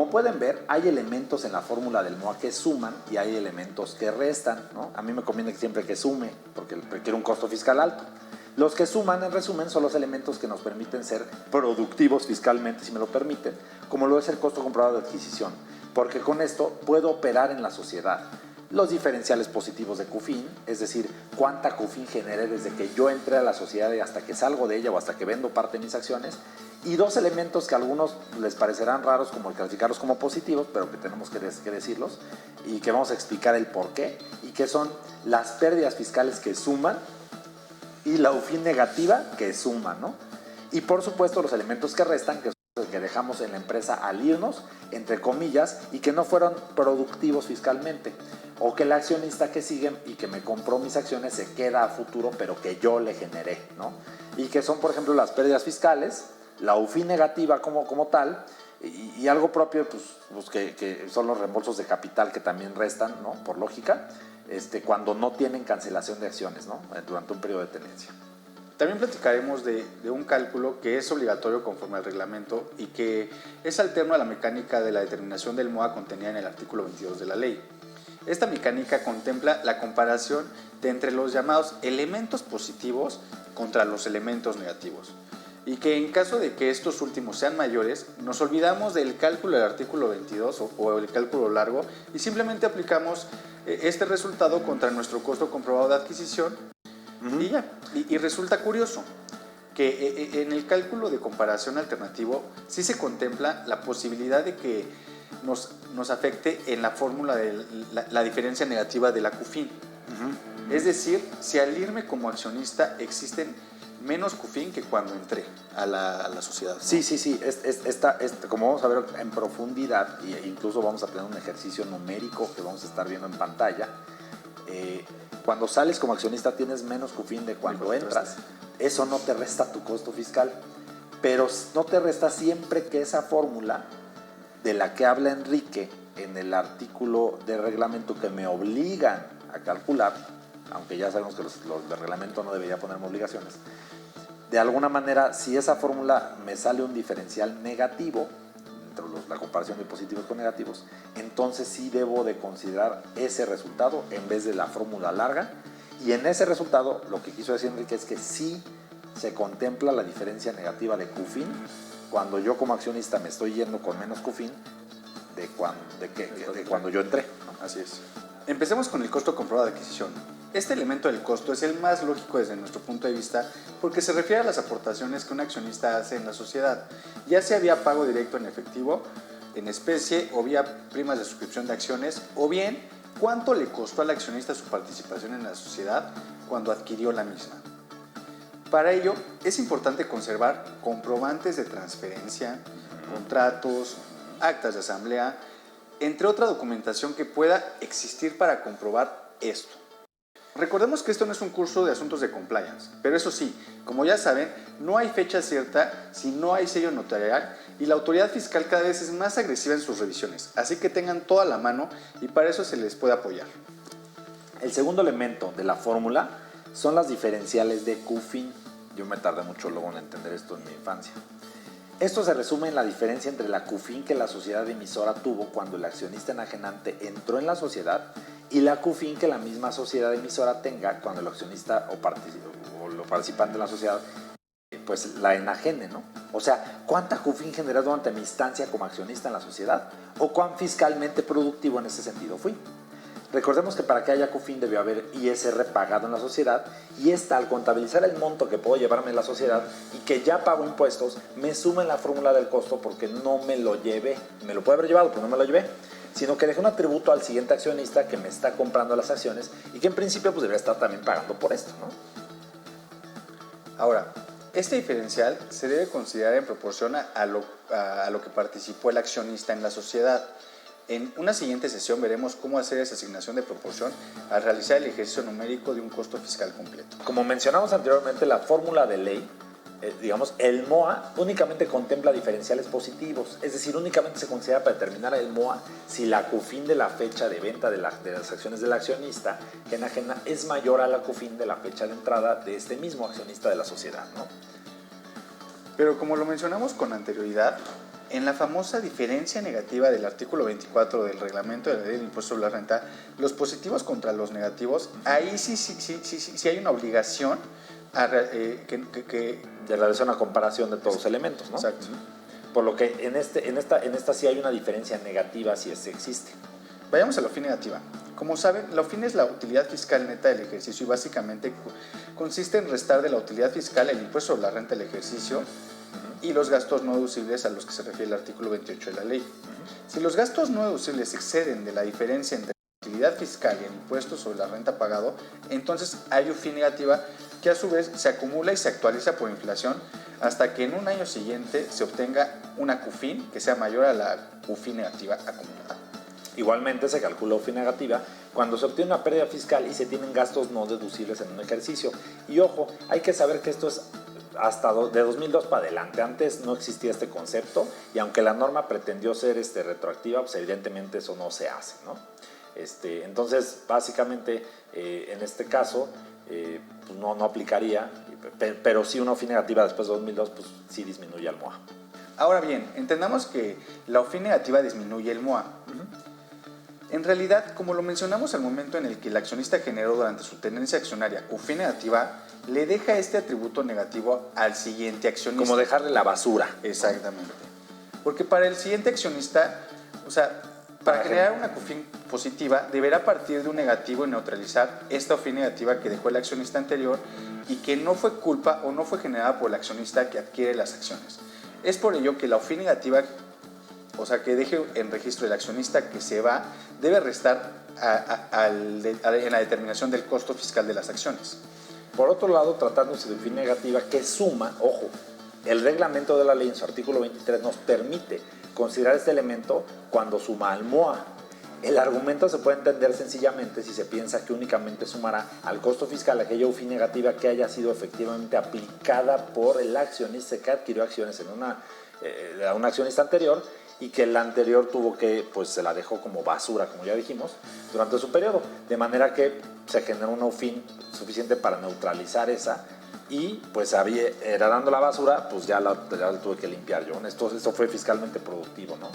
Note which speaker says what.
Speaker 1: como pueden ver, hay elementos en la fórmula del MOA que suman y hay elementos que restan, ¿no? A mí me conviene siempre que sume, porque requiere un costo fiscal alto. Los que suman, en resumen, son los elementos que nos permiten ser productivos fiscalmente, si me lo permiten, como lo es el costo comprobado de adquisición, porque con esto puedo operar en la sociedad. Los diferenciales positivos de CUFIN, es decir, cuánta CUFIN generé desde que yo entré a la sociedad y hasta que salgo de ella o hasta que vendo parte de mis acciones, y dos elementos que a algunos les parecerán raros, como el calificarlos como positivos, pero que tenemos que decirlos y que vamos a explicar el por qué, y que son las pérdidas fiscales que suman y la UFIN negativa que suma, ¿no? Y por supuesto los elementos que restan, que son los que dejamos en la empresa al irnos, entre comillas, y que no fueron productivos fiscalmente, o que el accionista que sigue y que me compró mis acciones se queda a futuro, pero que yo le generé, ¿no? Y que son, por ejemplo, las pérdidas fiscales, la UFIN negativa como tal, y algo propio, pues que son los reembolsos de capital que también restan, ¿no? Por lógica, cuando no tienen cancelación de acciones, ¿no? Durante un periodo de tenencia.
Speaker 2: También platicaremos de un cálculo que es obligatorio conforme al reglamento y que es alterno a la mecánica de la determinación del MOA contenida en el artículo 22 de la ley. Esta mecánica contempla la comparación de entre los llamados elementos positivos contra los elementos negativos, y que en caso de que estos últimos sean mayores, nos olvidamos del cálculo del artículo 22 o el cálculo largo y simplemente aplicamos este resultado contra nuestro costo comprobado de adquisición y ya. Y resulta curioso que en el cálculo de comparación alternativo sí se contempla la posibilidad de que nos afecte en la fórmula de la diferencia negativa de la CUFIN. Es decir, si al irme como accionista existen menos CUFIN que cuando entré a la sociedad, ¿no?
Speaker 1: Sí. Como vamos a ver en profundidad, e incluso vamos a tener un ejercicio numérico que vamos a estar viendo en pantalla, cuando sales como accionista tienes menos CUFIN de cuando entras. Eso no te resta tu costo fiscal, pero no te resta siempre que esa fórmula de la que habla Enrique en el artículo de reglamento que me obligan a calcular, aunque ya sabemos que los de reglamento no debería ponerme obligaciones, de alguna manera, si esa fórmula me sale un diferencial negativo, entre la comparación de positivos con negativos, entonces sí debo de considerar ese resultado en vez de la fórmula larga, y en ese resultado lo que quiso decir Enrique es que sí se contempla la diferencia negativa de CUFIN cuando yo como accionista me estoy yendo con menos CUFIN de cuando yo entré, ¿no?
Speaker 2: Así es. Empecemos con el costo comprobado de adquisición. Este elemento del costo es el más lógico desde nuestro punto de vista porque se refiere a las aportaciones que un accionista hace en la sociedad, ya sea vía pago directo en efectivo, en especie o vía primas de suscripción de acciones, o bien cuánto le costó al accionista su participación en la sociedad cuando adquirió la misma. Para ello es importante conservar comprobantes de transferencia, contratos, actas de asamblea, entre otra documentación que pueda existir para comprobar esto. Recordemos que esto no es un curso de asuntos de compliance, pero eso sí, como ya saben, no hay fecha cierta si no hay sello notarial y la autoridad fiscal cada vez es más agresiva en sus revisiones, así que tengan toda la mano y para eso se les puede apoyar.
Speaker 1: El segundo elemento de la fórmula son las diferenciales de CUFIN. Yo me tardé mucho luego en entender esto en mi infancia. Esto se resume en la diferencia entre la CUFIN que la sociedad emisora tuvo cuando el accionista enajenante entró en la sociedad y la CUFIN que la misma sociedad emisora tenga cuando el accionista o el participante de la sociedad pues la enajene, ¿no? O sea, ¿cuánta CUFIN generé durante mi instancia como accionista en la sociedad? ¿O cuán fiscalmente productivo en ese sentido fui? Recordemos que para que haya CUFIN debió haber ISR pagado en la sociedad y esta, al contabilizar el monto que puedo llevarme en la sociedad y que ya pago impuestos, me suma en la fórmula del costo porque no me lo llevé. Me lo puede haber llevado, pero no me lo llevé, sino que dejé un atributo al siguiente accionista que me está comprando las acciones y que en principio pues debería estar también pagando por esto, ¿no?
Speaker 2: Ahora, este diferencial se debe considerar en proporción a lo que participó el accionista en la sociedad. En una siguiente sesión veremos cómo hacer esa asignación de proporción al realizar el ejercicio numérico de un costo fiscal completo.
Speaker 1: Como mencionamos anteriormente, la fórmula de ley, el MOA únicamente contempla diferenciales positivos, es decir, únicamente se considera para determinar el MOA si la CUFIN de la fecha de venta de las acciones del accionista que enajena es mayor a la CUFIN de la fecha de entrada de este mismo accionista de la sociedad, ¿no?
Speaker 2: Pero como lo mencionamos con anterioridad, En la famosa diferencia negativa del artículo 24 del reglamento de la ley del impuesto sobre la renta, los positivos contra los negativos, ahí sí hay una obligación
Speaker 1: de realizar una comparación de todos los elementos, ¿no?
Speaker 2: Exacto.
Speaker 1: Por lo que en esta sí hay una diferencia negativa si existe.
Speaker 2: Vayamos a la OFI negativa. Como saben, la OFI es la utilidad fiscal neta del ejercicio y básicamente consiste en restar de la utilidad fiscal el impuesto sobre la renta del ejercicio y los gastos no deducibles a los que se refiere el artículo 28 de la ley. Si los gastos no deducibles exceden de la diferencia entre la utilidad fiscal y el impuesto sobre la renta pagado, entonces hay OFI negativa que a su vez se acumula y se actualiza por inflación hasta que en un año siguiente se obtenga una CUFIN que sea mayor a la OFI negativa acumulada.
Speaker 1: Igualmente se calcula OFI negativa cuando se obtiene una pérdida fiscal y se tienen gastos no deducibles en un ejercicio. Y ojo, hay que saber que esto es hasta de 2002 para adelante. Antes no existía este concepto y aunque la norma pretendió ser retroactiva, pues evidentemente eso no se hace, ¿no? Entonces, básicamente, en este caso, pues no aplicaría, pero sí una OFI negativa después de 2002, pues sí disminuye el MOA.
Speaker 2: Ahora bien, entendamos que la OFI negativa disminuye el MOA. En realidad, como lo mencionamos al momento en el que el accionista generó durante su tenencia accionaria OFI negativa, le deja este atributo negativo al siguiente accionista.
Speaker 1: Como dejarle la basura.
Speaker 2: Exactamente. Porque para el siguiente accionista, o sea, para generar una CUFIN positiva, deberá partir de un negativo y neutralizar esta OFI negativa que dejó el accionista anterior y que no fue culpa o no fue generada por el accionista que adquiere las acciones. Es por ello que la OFI negativa, o sea, que deje en registro el accionista que se va, debe restar en la determinación del costo fiscal de las acciones.
Speaker 1: Por otro lado, tratándose de OFI negativa que suma, ojo, el reglamento de la ley en su artículo 23 nos permite considerar este elemento cuando suma al MOA. El argumento se puede entender sencillamente si se piensa que únicamente sumará al costo fiscal aquella OFI negativa que haya sido efectivamente aplicada por el accionista que adquirió acciones a un accionista anterior y que el anterior tuvo que, pues se la dejó como basura, como ya dijimos, durante su periodo, de manera que se generó una OFI suficiente para neutralizar esa y pues heredando la basura, pues ya la tuve que limpiar yo. Esto fue fiscalmente productivo, ¿no?